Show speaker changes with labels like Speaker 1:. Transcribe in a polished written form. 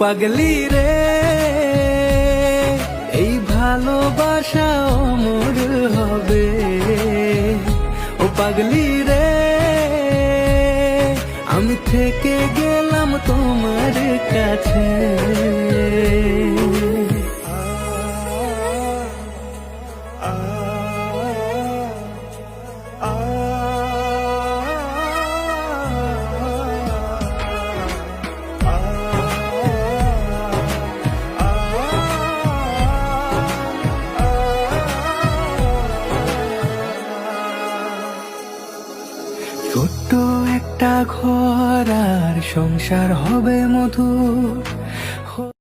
Speaker 1: পাগলি রে, এই ভালোবাসা অমর হবে। ও পাগলি রে, আমি থেকে গেলাম তোমার কাছে। ছোট্ট একটা ঘর আর সংসার হবে মধুর,